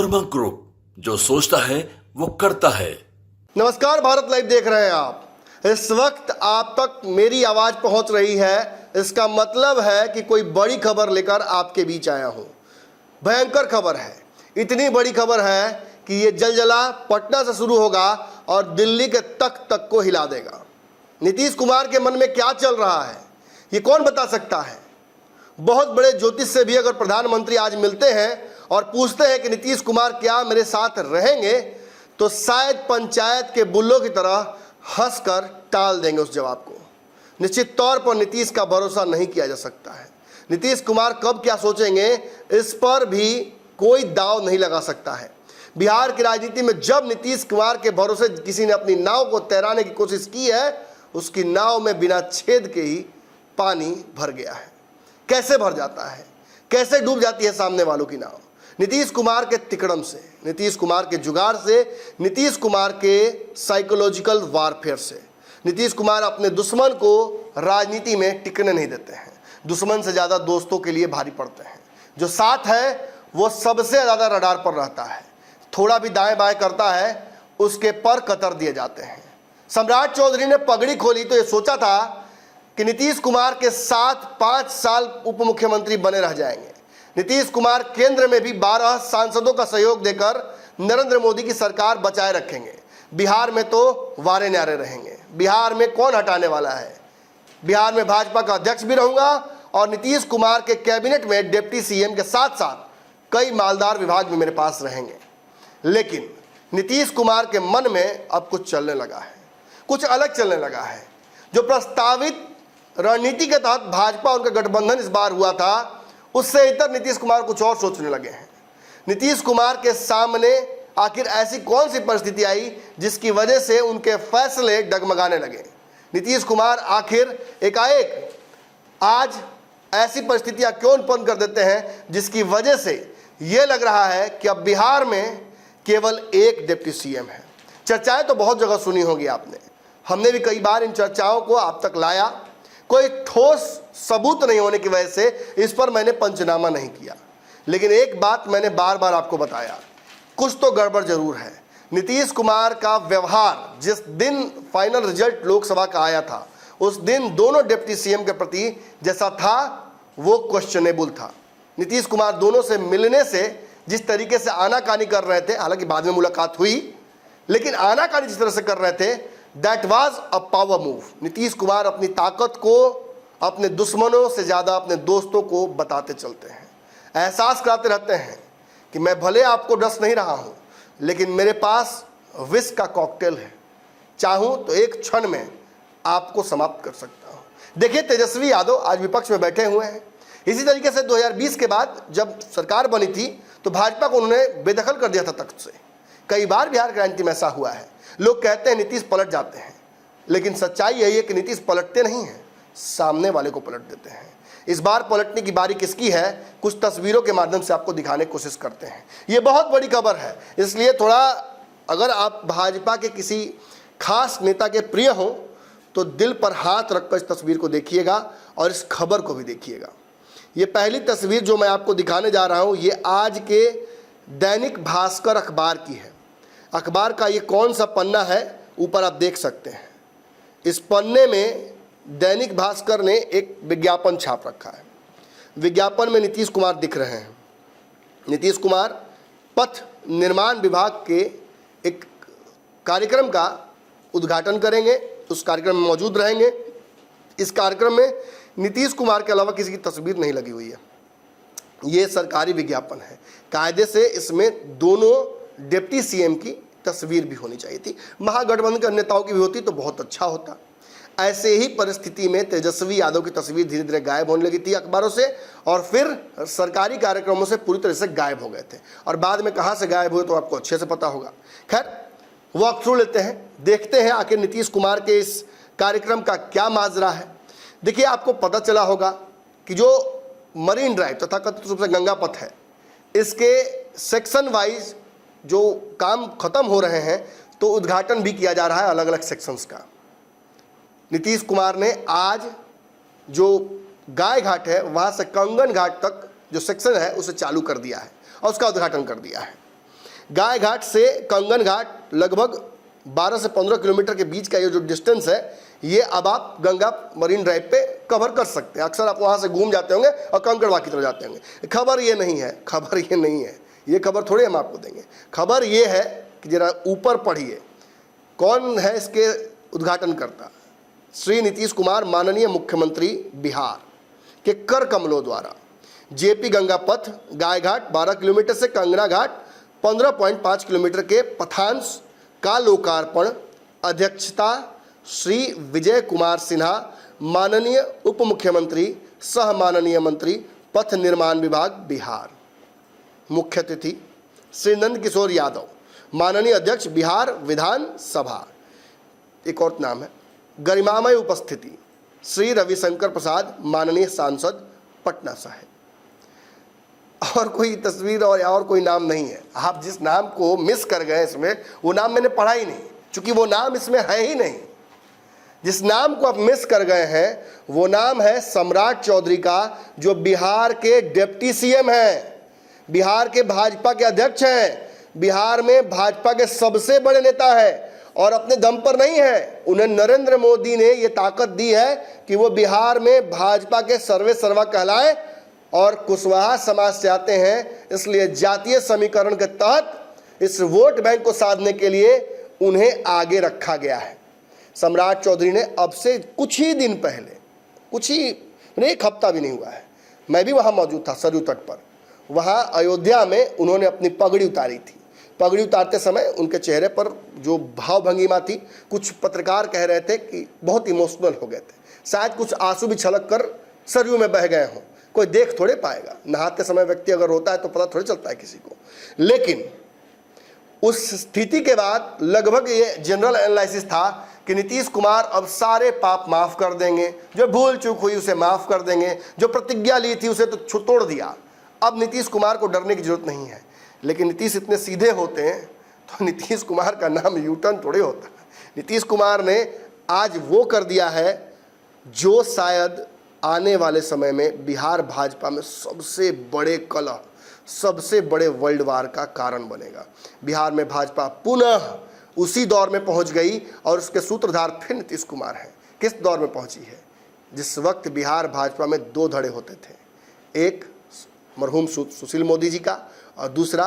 Manorama group, जो सोचता है वो करता है। नमस्कार, भारत लाइव देख रहे हैं आप। इस वक्त आप तक मेरी आवाज पहुंच रही है, इसका मतलब है कि कोई बड़ी खबर लेकर आपके बीच आया हूं। भयंकर खबर है, इतनी बड़ी खबर है कि ये जलजला पटना से शुरू होगा और दिल्ली के तख्त तक को हिला देगा। नीतीश कुमार के मन में क्या चल रहा है, ये कौन बता सकता है। बहुत बड़े ज्योतिष से भी अगर प्रधानमंत्री आज मिलते हैं और पूछते हैं कि नीतीश कुमार क्या मेरे साथ रहेंगे, तो शायद पंचायत के बुल्लों की तरह हंसकर टाल देंगे उस जवाब को। निश्चित तौर पर नीतीश का भरोसा नहीं किया जा सकता है। नीतीश कुमार कब क्या सोचेंगे, इस पर भी कोई दाव नहीं लगा सकता है। बिहार की राजनीति में जब नीतीश कुमार के भरोसे किसी ने अपनी नाव को तैराने की कोशिश की है, उसकी नाव में बिना छेद के ही पानी भर गया है। कैसे भर जाता है, कैसे डूब जाती है सामने वालों की नाव? नीतीश कुमार के तिकड़म से, नीतीश कुमार के जुगाड़ से, नीतीश कुमार के साइकोलॉजिकल वारफेयर से। नीतीश कुमार अपने दुश्मन को राजनीति में टिकने नहीं देते हैं। दुश्मन से ज़्यादा दोस्तों के लिए भारी पड़ते हैं। जो साथ है वो सबसे ज़्यादा रडार पर रहता है। थोड़ा भी दाएं बाएं करता है, उसके पर कतर दिए जाते हैं। सम्राट चौधरी ने पगड़ी खोली तो ये सोचा था कि नीतीश कुमार के साथ 5 साल उप मुख्यमंत्री बने रह जाएंगे। नीतीश कुमार केंद्र में भी 12 सांसदों का सहयोग देकर नरेंद्र मोदी की सरकार बचाए रखेंगे। बिहार में तो वारे न्यारे रहेंगे। बिहार में कौन हटाने वाला है? बिहार में भाजपा का अध्यक्ष भी रहूंगा और नीतीश कुमार के कैबिनेट में डिप्टी सीएम के साथ साथ कई मालदार विभाग भी मेरे पास रहेंगे। लेकिन नीतीश कुमार के मन में अब कुछ चलने लगा है, कुछ अलग चलने लगा है। जो प्रस्तावित रणनीति के तहत भाजपा और उनका गठबंधन इस बार हुआ था, उससे इतर नीतीश कुमार कुछ और सोचने लगे हैं। नीतीश कुमार के सामने आखिर ऐसी कौन सी परिस्थिति आई जिसकी वजह से उनके फैसले डगमगाने लगे? नीतीश कुमार आखिर एकाएक आज ऐसी परिस्थितियां क्यों उत्पन्न कर देते हैं जिसकी वजह से ये लग रहा है कि अब बिहार में केवल एक डिप्टी सीएम है? चर्चाएं तो बहुत जगह सुनी होगी आपने, हमने भी कई बार इन चर्चाओं को आप तक लाया। कोई ठोस सबूत नहीं होने की वजह से इस पर मैंने पंचनामा नहीं किया। लेकिन एक बात मैंने बार बार आपको बताया, कुछ तो गड़बड़ जरूर है। नीतीश कुमार का व्यवहार जिस दिन फाइनल रिजल्ट लोकसभा का आया था, उस दिन दोनों डिप्टी सीएम के प्रति जैसा था वो क्वेश्चनेबल था। नीतीश कुमार दोनों से मिलने से जिस तरीके से आनाकानी कर रहे थे, हालांकि बाद में मुलाकात हुई, लेकिन आनाकानी जिस तरह से कर रहे थे, that was a power move. Nitish Kumar अपनी ताकत को अपने दुश्मनों से ज़्यादा अपने दोस्तों को बताते चलते हैं। एहसास कराते रहते हैं कि मैं भले आपको डस नहीं रहा हूँ, लेकिन मेरे पास विष का कॉकटेल है, चाहूँ तो एक क्षण में आपको समाप्त कर सकता हूँ। देखिए, तेजस्वी यादव आज विपक्ष में बैठे हुए हैं। इसी तरीके से 2020 के बाद जब सरकार बनी थी तो भाजपा को उन्होंने बेदखल कर दिया था तख्त से। कई बार बिहार की राजनीति में ऐसा हुआ है। लोग कहते हैं नीतीश पलट जाते हैं, लेकिन सच्चाई यही है कि नीतीश पलटते नहीं हैं, सामने वाले को पलट देते हैं। इस बार पलटने की बारी किसकी है, कुछ तस्वीरों के माध्यम से आपको दिखाने की कोशिश करते हैं। ये बहुत बड़ी खबर है, इसलिए थोड़ा अगर आप भाजपा के किसी खास नेता के प्रिय हो तो दिल पर हाथ रखकर इस तस्वीर को देखिएगा और इस खबर को भी देखिएगा। ये पहली तस्वीर जो मैं आपको दिखाने जा रहा हूँ, ये आज के दैनिक भास्कर अखबार की है। अखबार का ये कौन सा पन्ना है, ऊपर आप देख सकते हैं। इस पन्ने में दैनिक भास्कर ने एक विज्ञापन छाप रखा है। विज्ञापन में नीतीश कुमार दिख रहे हैं। नीतीश कुमार पथ निर्माण विभाग के एक कार्यक्रम का उद्घाटन करेंगे, उस कार्यक्रम में मौजूद रहेंगे। इस कार्यक्रम में नीतीश कुमार के अलावा किसी की तस्वीर नहीं लगी हुई है। ये सरकारी विज्ञापन है, कायदे से इसमें दोनों डिप्टी सीएम की तस्वीर भी होनी चाहिए थी। महागठबंधन के नेताओं की भी होती तो बहुत अच्छा होता। ऐसे ही परिस्थिति में तेजस्वी यादव की तस्वीर धीरे धीरे गायब होने लगी थी अखबारों से, और फिर सरकारी कार्यक्रमों से पूरी तरह से गायब हो गए थे। और बाद में कहाँ से गायब हुए तो आपको अच्छे से पता होगा। खैर, वॉक थ्रू लेते हैं, देखते हैं आखिर नीतीश कुमार के इस कार्यक्रम का क्या माजरा है। देखिए, आपको पता चला होगा कि जो मरीन ड्राइव तथा कथित रूप से गंगा पथ है, इसके सेक्शन वाइज जो काम खत्म हो रहे हैं तो उद्घाटन भी किया जा रहा है अलग अलग सेक्शंस का। नीतीश कुमार ने आज जो गाय घाट है वहाँ से कंगन घाट तक जो सेक्शन है उसे चालू कर दिया है और उसका उद्घाटन कर दिया है। गाय घाट से कंगन घाट लगभग 12 से 15 किलोमीटर के बीच का ये जो डिस्टेंस है, ये अब आप गंगा मरीन ड्राइव पे कवर कर सकते हैं। अक्सर आप वहाँ से घूम जाते होंगे और कंकड़वा की तरफ जाते होंगे। खबर ये नहीं है, खबर ये नहीं है, ये खबर थोड़ी हम आपको देंगे। खबर ये है कि जरा ऊपर पढ़िए, कौन है इसके उद्घाटनकर्ता? श्री नीतीश कुमार, माननीय मुख्यमंत्री बिहार के कर कमलों द्वारा जेपी गंगा पथ गायघाट 12 किलोमीटर से कंगना घाट 15.5 किलोमीटर के पथांश का लोकार्पण। अध्यक्षता श्री विजय कुमार सिन्हा, माननीय उप मुख्यमंत्री सह माननीय मंत्री पथ निर्माण विभाग बिहार। मुख्य अतिथि श्री नंद किशोर यादव, माननीय अध्यक्ष बिहार विधान सभा। एक और नाम है। गरिमामय उपस्थिति श्री रविशंकर प्रसाद, माननीय सांसद पटना साहिब। और कोई तस्वीर और कोई नाम नहीं है। आप जिस नाम को मिस कर गए इसमें, वो नाम मैंने पढ़ा ही नहीं, क्योंकि वो नाम इसमें है ही नहीं। जिस नाम को आप मिस कर गए हैं वो नाम है सम्राट चौधरी का, जो बिहार के डिप्टी सीएम हैं, बिहार के भाजपा के अध्यक्ष हैं, बिहार में भाजपा के सबसे बड़े नेता हैं। और अपने दम पर नहीं है, उन्हें नरेंद्र मोदी ने ये ताकत दी है कि वो बिहार में भाजपा के सर्वे सर्वा कहलाए और कुशवाहा समाज से आते हैं। इसलिए जातीय समीकरण के तहत इस वोट बैंक को साधने के लिए उन्हें आगे रखा गया है। सम्राट चौधरी ने अब से कुछ ही दिन पहले, एक हफ्ता भी नहीं हुआ है, मैं भी वहाँ मौजूद था सरयू तट पर। वहाँ अयोध्या में उन्होंने अपनी पगड़ी उतारी थी। पगड़ी उतारते समय उनके चेहरे पर जो भाव भंगिमा थी, कुछ पत्रकार कह रहे थे कि बहुत इमोशनल हो गए थे, शायद कुछ आंसू भी छलक कर सरयू में बह गए हों। कोई देख थोड़े पाएगा, नहाते समय व्यक्ति अगर रोता है तो पता थोड़ी चलता है किसी को। लेकिन उस स्थिति के बाद लगभग ये जनरल एनालिसिस था कि नीतीश कुमार अब सारे पाप माफ कर देंगे, जो भूल चूक हुई उसे माफ कर देंगे, जो प्रतिज्ञा ली थी उसे तो तोड़ दिया, अब नीतीश कुमार को डरने की जरूरत नहीं है। लेकिन नीतीश इतने सीधे होते हैं तो नीतीश कुमार का नाम यूटर्न थोड़े होता है। नीतीश कुमार ने आज वो कर दिया है जो शायद आने वाले समय में बिहार भाजपा में सबसे बड़े कलह, सबसे बड़े वर्ल्ड वार का कारण बनेगा। बिहार में भाजपा पुनः उसी दौर में पहुंच गई और उसके सूत्रधार फिर नीतीश कुमार हैं। किस दौर में पहुंची है? जिस वक्त बिहार भाजपा में दो धड़े होते थे, एक मरहूम सुशील मोदी जी का और दूसरा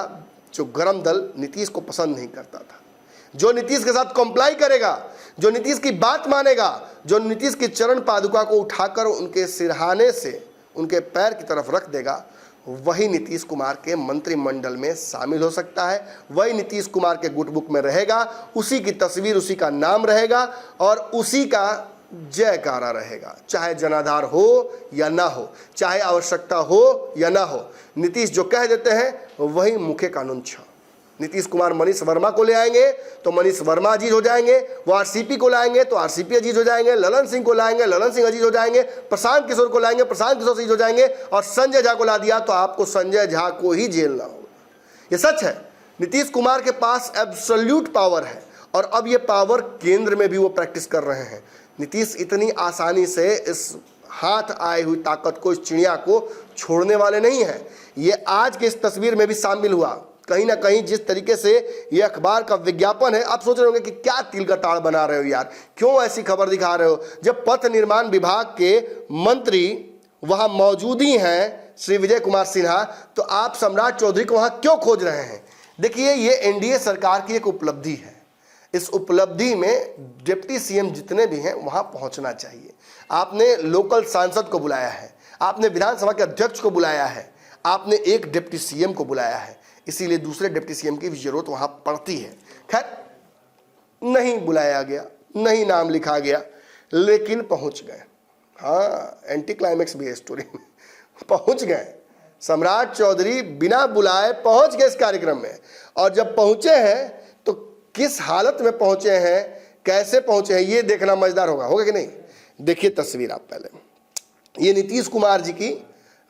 जो गरम दल नीतीश को पसंद नहीं करता था, जो नीतीश के साथ कॉम्प्लाई करेगा, जो नीतीश की बात मानेगा, जो नीतीश की चरण पादुका को उठाकर उनके सिरहाने से उनके पैर की तरफ रख देगा, वही नीतीश कुमार के मंत्रिमंडल में शामिल हो सकता है, वही नीतीश कुमार के गुटबुक में रहेगा, उसी की तस्वीर, उसी का नाम रहेगा और उसी का जयकारा रहेगा। चाहे जनाधार हो या ना हो, चाहे आवश्यकता हो या ना हो, नीतीश जो कह देते हैं वही मुखे कानून छ। नीतीश कुमार मनीष वर्मा को ले आएंगे तो मनीष वर्मा अजीज हो जाएंगे, वो आरसीपी को लाएंगे तो आरसीपी अजीज हो जाएंगे, ललन सिंह को लाएंगे, ललन सिंह अजीज हो जाएंगे, प्रशांत किशोर को लाएंगे, प्रशांत किशोर अजीज हो जाएंगे, और संजय झा को ला दिया तो आपको संजय झा को ही झेलना होगा। ये सच है। नीतीश कुमार के पास एब्सोल्यूट पावर है और अब ये पावर केंद्र में भी वो प्रैक्टिस कर रहे हैं। नीतीश इतनी आसानी से इस हाथ आई हुई ताकत को, इस चिड़िया को छोड़ने वाले नहीं हैं। ये आज के इस तस्वीर में भी शामिल हुआ। कहीं ना कहीं जिस तरीके से ये अखबार का विज्ञापन है, आप सोच रहे होंगे कि क्या तिल का ताड़ बना रहे हो यार, क्यों ऐसी खबर दिखा रहे हो, जब पथ निर्माण विभाग के मंत्री वहां मौजूद ही हैं श्री विजय कुमार सिन्हा, तो आप सम्राट चौधरी को वहां क्यों खोज रहे हैं? देखिए, ये एनडीए सरकार की एक उपलब्धि है। इस उपलब्धि में डिप्टी सीएम जितने भी हैं वहां पहुंचना चाहिए। आपने लोकल सांसद को बुलाया है, आपने विधानसभा के अध्यक्ष को बुलाया है, आपने एक डिप्टी सीएम को बुलाया है, इसीलिए दूसरे डिप्टी सीएम की भी जरूरत वहां पड़ती है। खैर, नहीं बुलाया गया, नहीं नाम लिखा गया, लेकिन पहुंच गए। हाँ, एंटी क्लाइमेक्स भी है स्टोरी में। पहुंच गए सम्राट चौधरी, बिना बुलाए पहुंच गए इस कार्यक्रम में। और जब पहुंचे हैं तो किस हालत में पहुंचे हैं, कैसे पहुंचे हैं, ये देखना मजेदार होगा कि नहीं? देखिए तस्वीर आप पहले। ये नीतीश कुमार जी की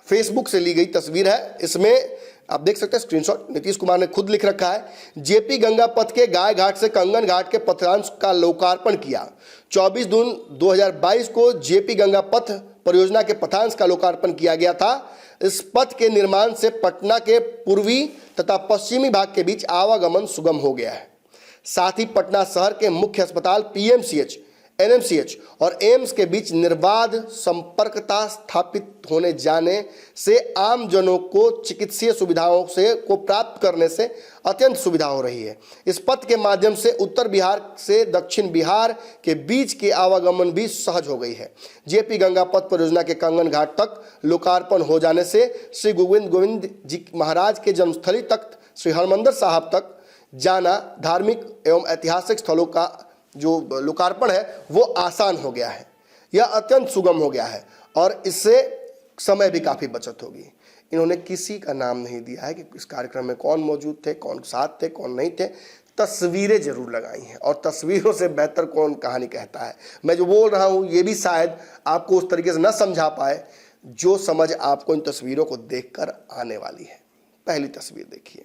फेसबुक से ली गई तस्वीर है। इसमें आप देख सकते हैं स्क्रीनशॉट, नीतीश कुमार ने खुद लिख रखा है, जेपी गंगा पथ के गाय घाट से कंगन घाट के पथांश का लोकार्पण किया। 24 जून 2022 को जेपी गंगा पथ परियोजना के पथांश का लोकार्पण किया गया था। इस पथ के निर्माण से पटना के पूर्वी तथा पश्चिमी भाग के बीच आवागमन सुगम हो गया है। साथ ही पटना शहर के मुख्य अस्पताल पीएमसीएच, एनएमसीएच और एम्स के बीच निर्बाध संपर्कता स्थापित होने जाने से आम जनों को चिकित्सीय सुविधाओं से को प्राप्त करने से अत्यंत सुविधा हो रही है। इस पथ के माध्यम से उत्तर बिहार से दक्षिण बिहार के बीच के आवागमन भी सहज हो गई है। जेपी गंगा पथ परियोजना के कंगन घाट तक लोकार्पण हो जाने से श्री गोविंद जी महाराज के जन्मस्थली तख्त श्री हरमंदिर साहब तक जाना, धार्मिक एवं ऐतिहासिक स्थलों का जो लोकार्पण है वो आसान हो गया है। यह अत्यंत सुगम हो गया है और इससे समय भी काफ़ी बचत होगी। इन्होंने किसी का नाम नहीं दिया है कि इस कार्यक्रम में कौन मौजूद थे, कौन साथ थे, कौन नहीं थे। तस्वीरें जरूर लगाई हैं और तस्वीरों से बेहतर कौन कहानी कहता है। मैं जो बोल रहा हूँ ये भी शायद आपको उस तरीके से न समझा पाए जो समझ आपको इन तस्वीरों को देखकर आने वाली है। पहली तस्वीर देखिए।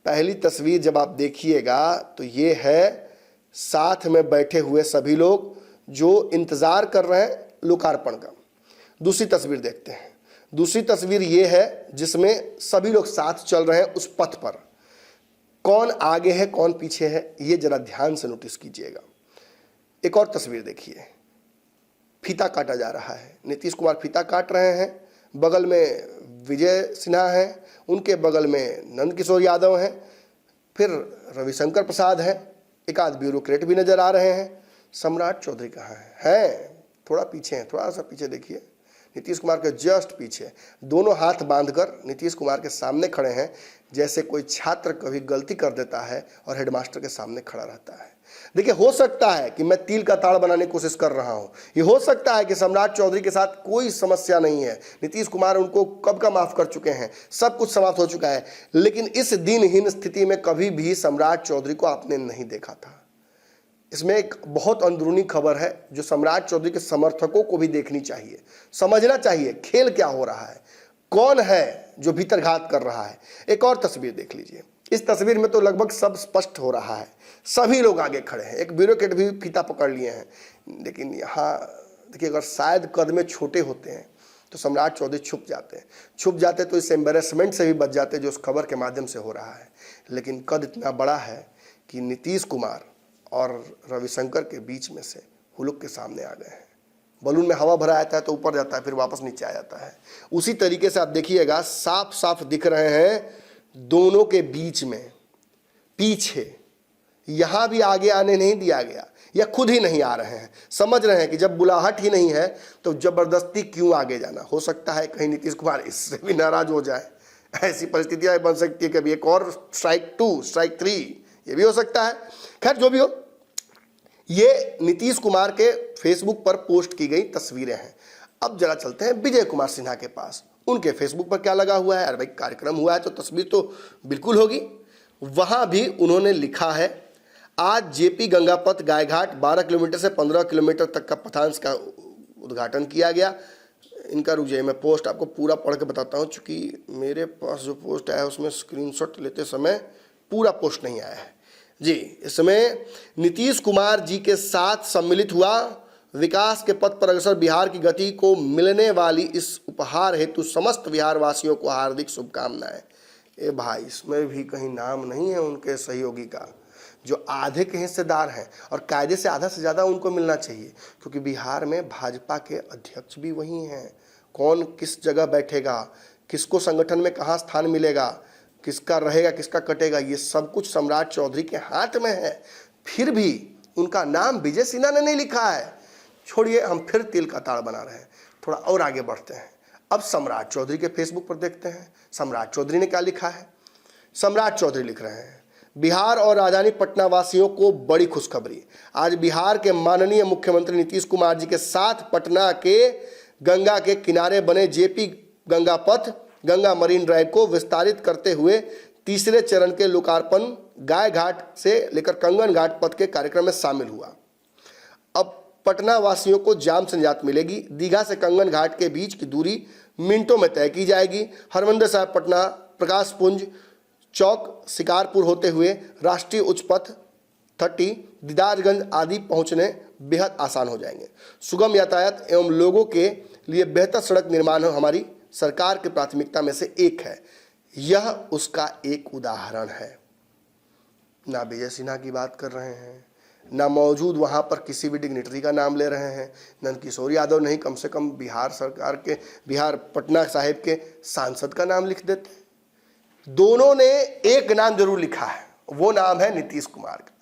पहली तस्वीर जब आप देखिएगा तो ये है साथ में बैठे हुए सभी लोग जो इंतज़ार कर रहे हैं लोकार्पण का। दूसरी तस्वीर देखते हैं। दूसरी तस्वीर ये है जिसमें सभी लोग साथ चल रहे हैं उस पथ पर। कौन आगे है कौन पीछे है ये जरा ध्यान से नोटिस कीजिएगा। एक और तस्वीर देखिए। फीता काटा जा रहा है। नीतीश कुमार फीता काट रहे हैं। बगल में विजय सिन्हा है, उनके बगल में नंद किशोर यादव हैं, फिर रविशंकर प्रसाद हैं, एक आध ब्यूरोक्रेट भी नजर आ रहे हैं। सम्राट चौधरी कहाँ है? थोड़ा पीछे हैं, थोड़ा सा पीछे देखिए। नीतीश कुमार के जस्ट पीछे दोनों हाथ बांधकर नीतीश कुमार के सामने खड़े हैं, जैसे कोई छात्र कभी गलती कर देता है और हेडमास्टर के सामने खड़ा रहता है। देखिए, हो सकता है कि मैं तिल का ताड़ बनाने की कोशिश कर रहा हूं। ये हो सकता है कि सम्राट चौधरी के साथ कोई समस्या नहीं है। नीतीश कुमार उनको कब का माफ कर चुके हैं, सब कुछ समाप्त हो चुका है। लेकिन इस दिनहीन स्थिति में कभी भी सम्राट चौधरी को आपने नहीं देखा था। इसमें एक बहुत अंदरूनी खबर है जो सम्राट चौधरी के समर्थकों को भी देखनी चाहिए, समझना चाहिए खेल क्या हो रहा है, कौन है जो भीतरघात कर रहा है। एक और तस्वीर देख लीजिए। इस तस्वीर में तो लगभग सब स्पष्ट हो रहा है। सभी लोग आगे खड़े हैं। एक ब्यूरोक्रेट भी फीता पकड़ लिए हैं। लेकिन यहाँ देखिए, अगर शायद कद में छोटे होते हैं तो सम्राट चौधरी छुप जाते तो इस एम्बेरसमेंट से भी बच जाते जो उस खबर के माध्यम से हो रहा है। लेकिन कद इतना बड़ा है कि नीतीश कुमार और रविशंकर के बीच में से हुलुक के सामने आ गए हैं। बलून में हवा भरा आता है तो ऊपर जाता है, फिर वापस नीचे आ जाता है। उसी तरीके से आप देखिएगा, साफ साफ दिख रहे हैं दोनों के बीच में पीछे। यहां भी आगे आने नहीं दिया गया, या खुद ही नहीं आ रहे हैं। समझ रहे हैं कि जब बुलाहट ही नहीं है तो जबरदस्ती क्यों आगे जाना। हो सकता है कहीं नीतीश कुमार इससे भी नाराज हो जाए। ऐसी परिस्थितियां बन सकती है, कभी एक और स्ट्राइक 2, स्ट्राइक 3 ये भी हो सकता है। खैर, जो भी हो, ये नीतीश कुमार के फेसबुक पर पोस्ट की गई तस्वीरें हैं। अब जरा चलते हैं विजय कुमार सिन्हा के पास। उनके फेसबुक पर क्या लगा हुआ है। अरे भाई, कार्यक्रम हुआ है तो तस्वीर तो बिल्कुल होगी। वहां भी उन्होंने लिखा है, आज जेपी गंगा पथ गायघाट 12 किलोमीटर से 15 किलोमीटर तक का पथांश का उद्घाटन किया गया। इनका रुक जाइए, मैं पोस्ट आपको पूरा पढ़ के बताता हूँ, चूँकि मेरे पास जो पोस्ट आया है उसमें स्क्रीनशॉट लेते समय पूरा पोस्ट नहीं आया है जी। इसमें नीतीश कुमार जी के साथ सम्मिलित हुआ। विकास के पथ पर अग्रसर बिहार की गति को मिलने वाली इस उपहार हेतु समस्त बिहार वासियों को हार्दिक शुभकामनाएं। ए भाई, इसमें भी कहीं नाम नहीं है उनके सहयोगी का, जो आधे के हिस्सेदार हैं और कायदे से आधा से ज़्यादा उनको मिलना चाहिए, क्योंकि बिहार में भाजपा के अध्यक्ष भी वही हैं। कौन किस जगह बैठेगा, किसको संगठन में कहाँ स्थान मिलेगा, किसका रहेगा किसका कटेगा, ये सब कुछ सम्राट चौधरी के हाथ में है। फिर भी उनका नाम विजय सिन्हा ने नहीं लिखा है। छोड़िए, हम फिर तिल का ताड़ बना रहे हैं। थोड़ा और आगे बढ़ते हैं। अब सम्राट चौधरी के फेसबुक पर देखते हैं सम्राट चौधरी ने क्या लिखा है। सम्राट चौधरी लिख रहे हैं, बिहार और राजधानी पटना वासियों को बड़ी खुशखबरी। आज बिहार के माननीय मुख्यमंत्री नीतीश कुमार जी के साथ पटना के गंगा के किनारे बने जेपी गंगा पथ, गंगा मरीन ड्राइव को विस्तारित करते हुए तीसरे चरण के लोकार्पण गाय घाट से लेकर कंगन घाट पथ के कार्यक्रम में शामिल हुआ। अब पटना वासियों को जाम से निजात मिलेगी। दीघा से कंगन घाट के बीच की दूरी मिनटों में तय की जाएगी। हरमंदिर साहिब पटना, प्रकाश पुंज चौक, शिकारपुर होते हुए राष्ट्रीय उच्च पथ 30, दीदारगंज आदि पहुंचने बेहद आसान हो जाएंगे। सुगम यातायात एवं लोगों के लिए बेहतर सड़क निर्माण हमारी सरकार की प्राथमिकता में से एक है। यह उसका एक उदाहरण है। ना विजय सिन्हा की बात कर रहे हैं, ना मौजूद वहाँ पर किसी भी डिग्निटरी का नाम ले रहे हैं, नंदकिशोर यादव नहीं, कम से कम बिहार सरकार के, बिहार पटना साहिब के सांसद का नाम लिख देते। दोनों ने एक नाम जरूर लिखा है, वो नाम है नीतीश कुमार का।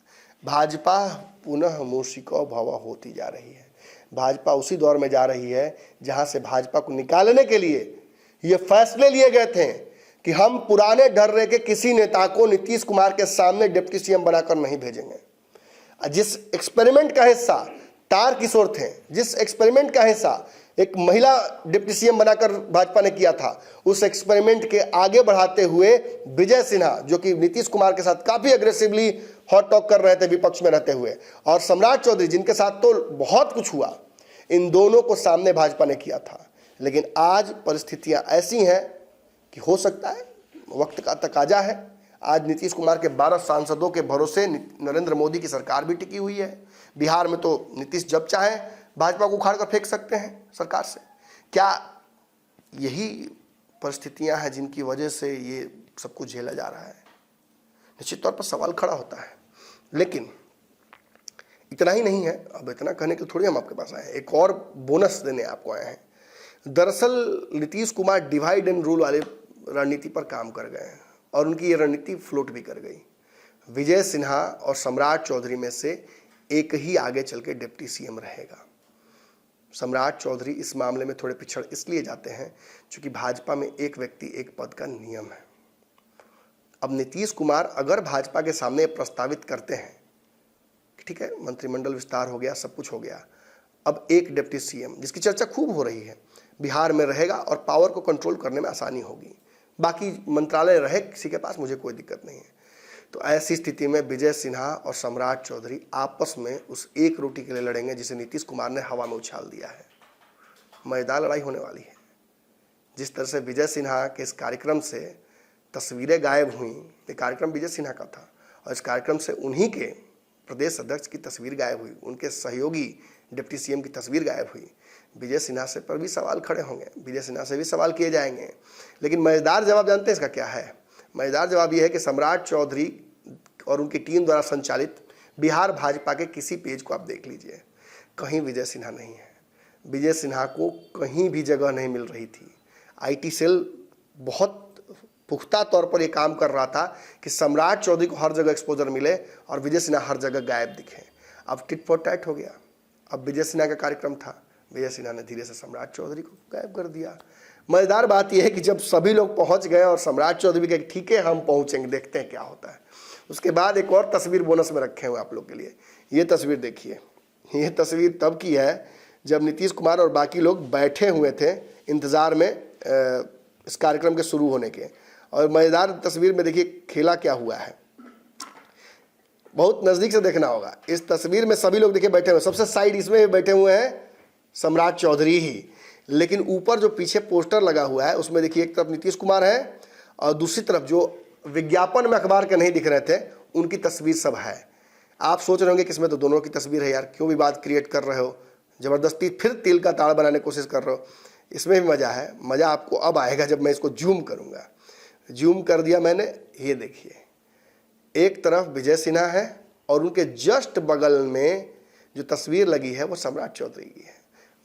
भाजपा पुनः मूषिको भव होती जा रही है। भाजपा उसी दौर में जा रही है जहां से भाजपा को निकालने के लिए ये फैसले लिए गए थे कि हम पुराने ढर्रे के किसी नेता को नीतीश कुमार के सामने डिप्टी सीएम बनाकर नहीं भेजेंगे। जिस एक्सपेरिमेंट का हिस्सा तार किशोर थे, जिस एक्सपेरिमेंट का हिस्सा एक महिला डिप्टी सीएम बनाकर भाजपा ने किया था, उस एक्सपेरिमेंट के आगे बढ़ाते हुए विजय सिन्हा, जो कि नीतीश कुमार के साथ काफी अग्रेसिवली हॉट टॉक कर रहे थे विपक्ष में रहते हुए, और सम्राट चौधरी जिनके साथ तो बहुत कुछ हुआ, इन दोनों को सामने भाजपा ने किया था। लेकिन आज परिस्थितियां ऐसी हैं कि हो सकता है, वक्त का तकाजा है, आज नीतीश कुमार के 12 सांसदों के भरोसे नरेंद्र मोदी की सरकार भी टिकी हुई है। बिहार में तो नीतीश जब चाहे भाजपा को उखाड़ कर फेंक सकते हैं सरकार से। क्या यही परिस्थितियां हैं जिनकी वजह से ये सब कुछ झेला जा रहा है? निश्चित तौर पर सवाल खड़ा होता है। लेकिन इतना ही नहीं है, अब इतना कहने के थोड़ी हम आपके पास आए हैं, एक और बोनस देने आपको आए हैं। दरअसल Nitish Kumar divide and rule वाले रणनीति पर काम कर गए हैं और उनकी ये रणनीति फ्लोट भी कर गई। विजय सिन्हा और सम्राट चौधरी में से एक ही आगे चल के डिप्टी सीएम रहेगा। सम्राट चौधरी इस मामले में थोड़े पिछड़ इसलिए जाते हैं क्योंकि भाजपा में एक व्यक्ति एक पद का नियम है। अब नीतीश कुमार अगर भाजपा के सामने प्रस्तावित करते हैं कि ठीक है, मंत्रिमंडल विस्तार हो गया, सब कुछ हो गया, अब एक डिप्टी सीएम जिसकी चर्चा खूब हो रही है बिहार में रहेगा और पावर को कंट्रोल करने में आसानी होगी, बाकी मंत्रालय रहे किसी के पास, मुझे कोई दिक्कत नहीं है। तो ऐसी स्थिति में विजय सिन्हा और सम्राट चौधरी आपस में उस एक रोटी के लिए लड़ेंगे जिसे नीतीश कुमार ने हवा में उछाल दिया है। मजेदार लड़ाई होने वाली है। जिस तरह से विजय सिन्हा के इस कार्यक्रम से तस्वीरें गायब हुई, ये कार्यक्रम विजय सिन्हा का था और इस कार्यक्रम से उन्हीं के प्रदेश अध्यक्ष की तस्वीर गायब हुई, उनके सहयोगी डिप्टी सीएम की तस्वीर गायब हुई। विजय सिन्हा से पर भी सवाल खड़े होंगे, विजय सिन्हा से भी सवाल किए जाएंगे। लेकिन मजेदार जवाब जानते हैं इसका क्या है? मजेदार जवाब यह है कि सम्राट चौधरी और उनकी टीम द्वारा संचालित बिहार भाजपा के किसी पेज को आप देख लीजिए, कहीं विजय सिन्हा नहीं है। विजय सिन्हा को कहीं भी जगह नहीं मिल रही थी। आईटी सेल बहुत पुख्ता तौर पर यह काम कर रहा था कि सम्राट चौधरी को हर जगह एक्सपोजर मिले और विजय सिन्हा हर जगह गायब दिखे। अब टिट फॉर टैट हो गया। अब विजय सिन्हा का कार्यक्रम था, विजय सिन्हा ने धीरे से सम्राट चौधरी को गायब कर दिया। मजेदार बात यह है कि जब सभी लोग पहुंच गए और सम्राट चौधरी कहे ठीक है हम पहुंचेंगे, देखते हैं क्या होता है, उसके बाद एक और तस्वीर बोनस में रखे हुए आप लोग के लिए। ये तस्वीर देखिए, ये तस्वीर तब की है जब नीतीश कुमार और बाकी लोग बैठे हुए थे इंतजार में इस कार्यक्रम के शुरू होने के। और मजेदार तस्वीर में देखिए खेला क्या हुआ है, बहुत नजदीक से देखना होगा। इस तस्वीर में सभी लोग देखिए बैठे हुए, सबसे साइड इसमें बैठे हुए हैं सम्राट चौधरी ही, लेकिन ऊपर जो पीछे पोस्टर लगा हुआ है उसमें देखिए एक तरफ नीतीश कुमार है और दूसरी तरफ जो विज्ञापन में अखबार के नहीं दिख रहे थे उनकी तस्वीर सब है। आप सोच रहे होंगे कि इसमें तो दोनों की तस्वीर है यार, क्यों विवाद क्रिएट कर रहे हो, जबरदस्ती फिर तिल का ताड़ बनाने की कोशिश कर रहे हो। इसमें भी मजा है, मजा आपको अब आएगा जब मैं इसको जूम करूंगा। जूम कर दिया मैंने, ये देखिए एक तरफ विजय सिन्हा है और उनके जस्ट बगल में जो तस्वीर लगी है वो सम्राट चौधरी की है।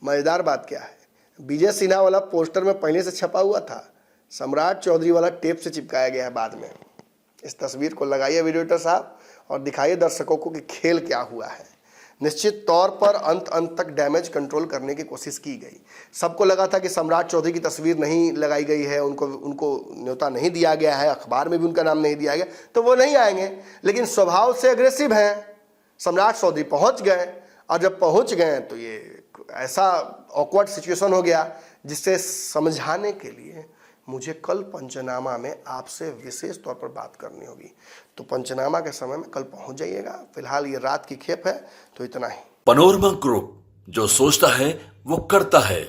मजेदार बात क्या है, विजय सिन्हा वाला पोस्टर में पहले से छपा हुआ था, सम्राट चौधरी वाला टेप से चिपकाया गया है बाद में। इस तस्वीर को लगाइए वीडियो एडिटर साहब और दिखाइए दर्शकों को कि खेल क्या हुआ है। निश्चित तौर पर अंत तक डैमेज कंट्रोल करने की कोशिश की गई। सबको लगा था कि सम्राट चौधरी की तस्वीर नहीं लगाई गई है, उनको न्योता नहीं दिया गया है, अखबार में भी उनका नाम नहीं दिया गया, तो वो नहीं आएंगे। लेकिन स्वभाव से अग्रेसिव हैं, सम्राट चौधरी पहुंच गए और जब पहुंच गए तो ये ऐसा ऑकवर्ड सिचुएशन हो गया जिससे समझाने के लिए मुझे कल पंचनामा में आपसे विशेष तौर पर बात करनी होगी। तो पंचनामा के समय में कल पहुंच जाइएगा। फिलहाल ये रात की खेप है, तो इतना ही। पनोरमा ग्रुप, जो सोचता है वो करता है।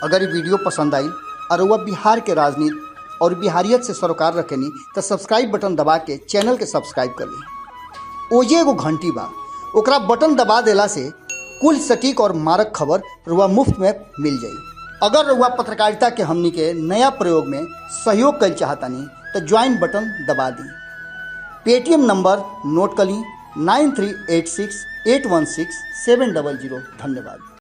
अगर ये वीडियो पसंद आई और वह बिहार के राजनीति और बिहारियत से सरोकार रखेनी तो सब्सक्राइब बटन दबा के चैनल के सब्सक्राइब कर ली। ओजे एगो घंटी बा, ओकरा बटन दबा देला से कुल सटीक और मारक खबर रुआ मुफ्त में मिल जाई। अगर रउआ पत्रकारिता के हमनी के नया प्रयोग में सहयोग कर चाहतानी तो ज्वाइन बटन दबा दी। पेटीएम नंबर नोट कर ली 9386816700। धन्यवाद।